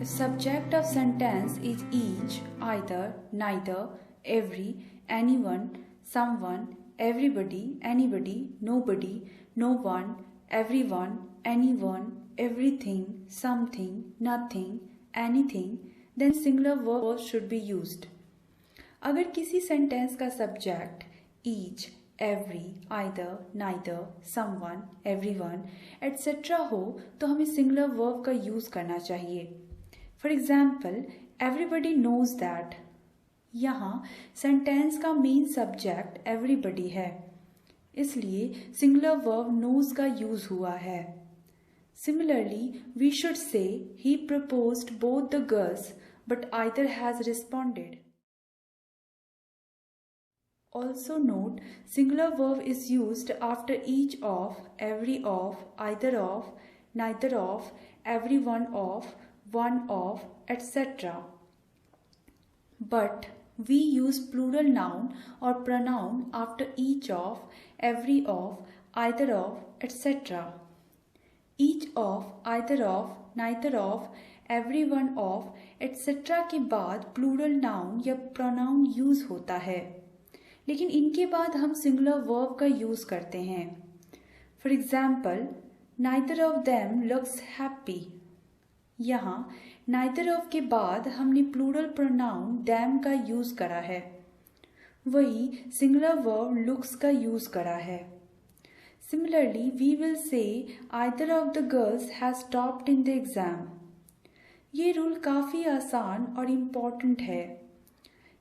The subject of sentence is each, either, neither, every, anyone, someone, everybody, anybody, nobody, no one, everyone, anyone, everything, something, nothing, anything, then singular verb should be used. अगर किसी sentence का subject each, every, either, neither, someone, everyone, etc. हो तो हमें singular verb का use करना चाहिए. For example, everybody knows that. यहाँ सेंटेंस का मेन सब्जेक्ट everybody है, इसलिए सिंगुलर वर्ब knows का यूज हुआ है. Similarly, we should say he proposed both the girls, but either has responded. Also note, singular verb is used after each of, every of, either of, neither of, every one of, etc. But we use plural noun or pronoun after each of, every of, either of, etc. Each of, either of, neither of, every one of, etc. के बाद plural noun या pronoun use होता है, लेकिन इनके बाद हम singular verb का यूज करते हैं. For example, neither of them looks happy. यहाँ नाइदर ऑफ के बाद हमने प्लूरल प्रोनाउन देम का यूज करा है, वही सिंगुलर वर्ब लुक्स का यूज करा है. Similarly, we will say either of the girls has topped in the exam. ये रूल काफी आसान और इम्पोर्टेंट है,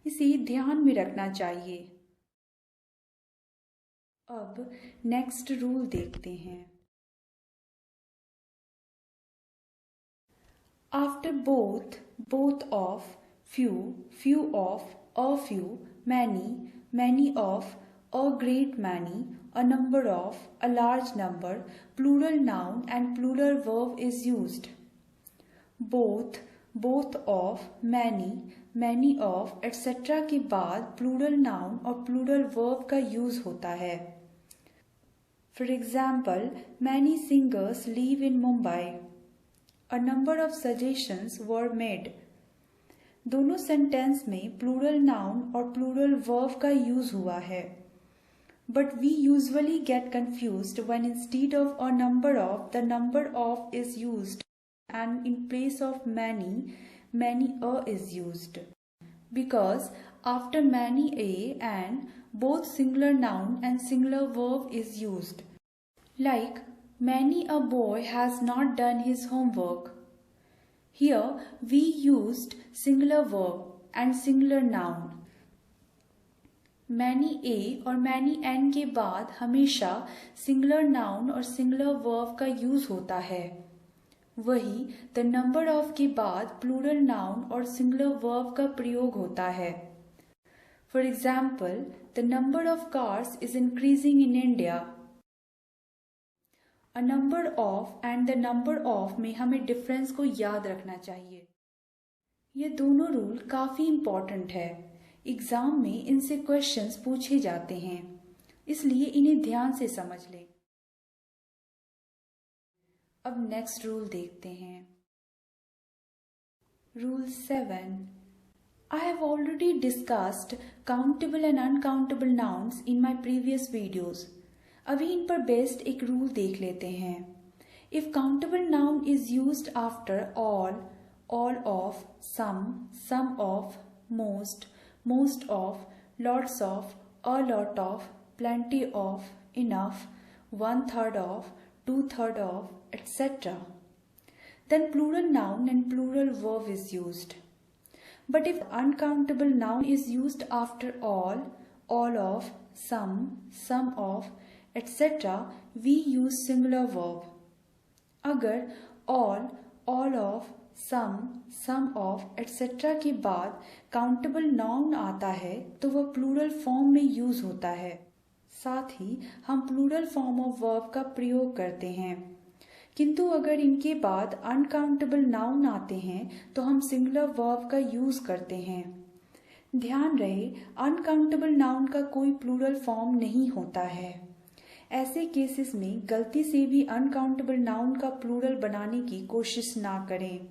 इसे ध्यान में रखना चाहिए. अब नेक्स्ट रूल देखते हैं. After both, both of, few, few of, a few, many, many of, a great many, a number of, a large number, plural noun and plural verb is used. Both, both of, many, many of, etcetera के बाद plural noun और plural verb का use होता है. For example, many singers live in Mumbai. A number of suggestions were made. दोनों sentence में plural noun और plural verb का यूज हुआ है, but we usually get confused when instead of a number of the number of is used and in place of many, many a is used, because after many a and both singular noun and singular verb is used. Like, many a boy has not done his homework. Here we used singular verb and singular noun. many a और many n के बाद हमेशा singular noun और singular verb का use होता है, वही the number of के बाद प्लूरल नाउन और सिंगुलर वर्ब का प्रयोग होता है. For example, the number of cars is increasing in India. A number of and the number of में हमें डिफरेंस को याद रखना चाहिए. ये दोनों रूल काफी इंपॉर्टेंट है. एग्जाम में इनसे क्वेश्चंस पूछे जाते हैं, इसलिए इन्हें ध्यान से समझ लें. अब नेक्स्ट रूल देखते हैं. Rule 7. I have already discussed countable and uncountable nouns in my previous videos. अभी इन पर बेस्ड एक रूल देख लेते हैं. If countable noun is used after all of, some of, most, most of, lots of, a lot of, plenty of, enough, 1/3 of, 2/3 of, etc. Then plural noun and plural verb is used. But if uncountable noun is used after all of, some of, etc., we use singular verb. अगर all of, some of, etc. के बाद countable noun आता है तो वह plural form में use होता है. साथ ही हम प्लूरल फॉर्म ऑफ वर्ब का प्रयोग करते हैं, किंतु अगर इनके बाद अनकाउंटेबल नाउन आते हैं तो हम सिंगुलर वर्ब का यूज करते हैं. ध्यान रहे, अनकाउंटेबल नाउन का कोई प्लूरल फॉर्म नहीं होता है. ऐसे केसेस में गलती से भी अनकाउंटेबल नाउन का प्लूरल बनाने की कोशिश ना करें.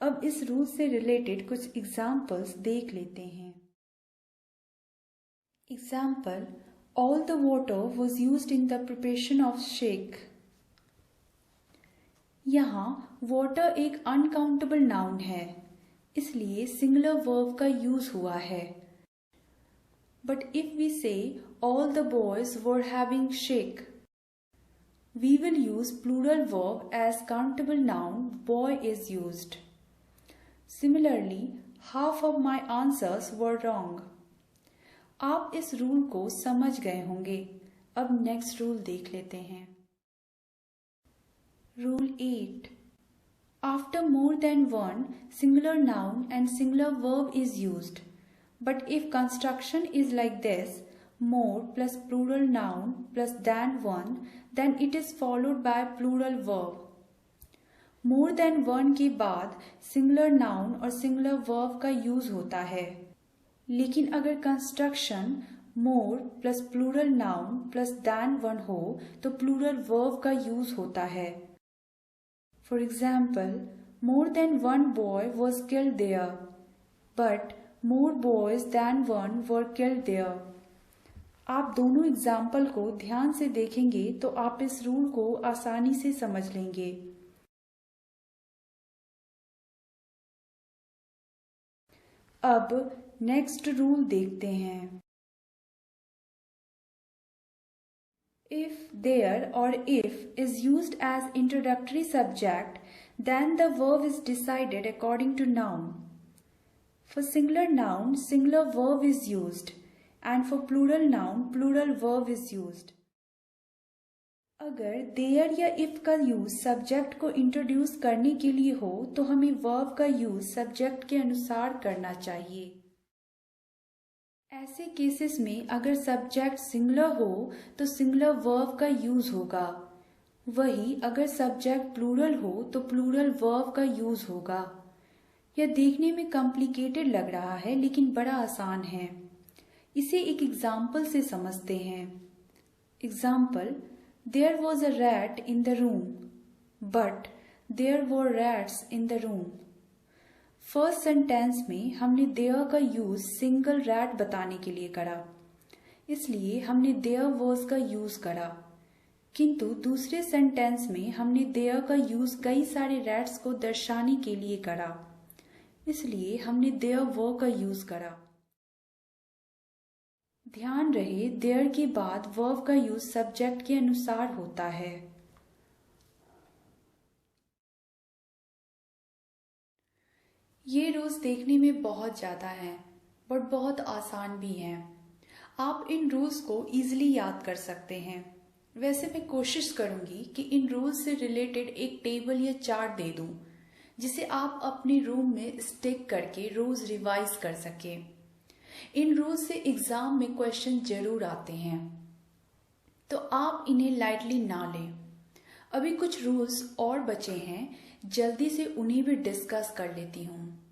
अब इस रूल से रिलेटेड कुछ एग्जाम्पल्स देख लेते हैं। Example, all the water was used in the preparation of shake। यहाँ water एक अनकाउंटेबल नाउन है, इसलिए सिंगुलर वर्ब का यूज हुआ है। But if we say all the boys were having shake, we will use plural verb as countable noun boy is used. Similarly, half of my answers were wrong. आप इस rule को समझ गए होंगे। अब नेक्स्ट रूल देख लेते हैं। Rule 8. After more than one singular noun and singular verb is used. But if construction is like this, more plus plural noun plus than one, then it is followed by plural verb. More than one के बाद singular noun और singular verb का use होता है, लेकिन अगर construction more plus plural noun plus than one हो तो plural verb का यूज होता है। For example, more than one boy was killed there, but more boys than one were killed there. आप दोनों एग्जाम्पल को ध्यान से देखेंगे तो आप इस रूल को आसानी से समझ लेंगे। अब नेक्स्ट रूल देखते हैं। If there or if is used as introductory subject, then the verb is decided according to noun. For singular noun, singular verb is used, and for plural noun, plural verb is used. अगर there या if का use subject को introduce करने के लिए हो तो हमें वर्ब का यूज सब्जेक्ट के अनुसार करना चाहिए। ऐसे केसेस में अगर सब्जेक्ट सिंगुलर हो तो सिंगुलर वर्ब का यूज होगा, वही अगर सब्जेक्ट प्लूरल हो तो प्लूरल वर्ब का यूज होगा। यह देखने में कॉम्प्लिकेटेड लग रहा है लेकिन बड़ा आसान है। इसे एक एग्जाम्पल से समझते हैं। Example, there was a rat in the room, but there were rats in the room. First sentence में हमने देयर का यूज सिंगल रैट बताने के लिए करा, इसलिए हमने देयर वॉज का यूज करा, किंतु दूसरे सेंटेंस में हमने देयर का यूज कई सारे रैट्स को दर्शाने के लिए करा, इसलिए हमने देयर वर का यूज करा। ध्यान रहे देयर के बाद वर्ब का यूज सब्जेक्ट के अनुसार होता है। ये रूल्स देखने में बहुत ज़्यादा हैं बट बहुत आसान भी हैं। आप इन रूल्स को ईजिली याद कर सकते हैं। वैसे मैं कोशिश करूँगी कि इन रूल्स से रिलेटेड एक टेबल या चार्ट दे दूँ जिसे आप अपने रूम में स्टिक करके रोज़ रिवाइज कर सकें। इन रूल्स से एग्ज़ाम में क्वेश्चन जरूर आते हैं, तो आप इन्हें लाइटली ना लें। अभी कुछ रूल्स और बचे हैं, जल्दी से उन्हें भी डिस्कस कर लेती हूँ।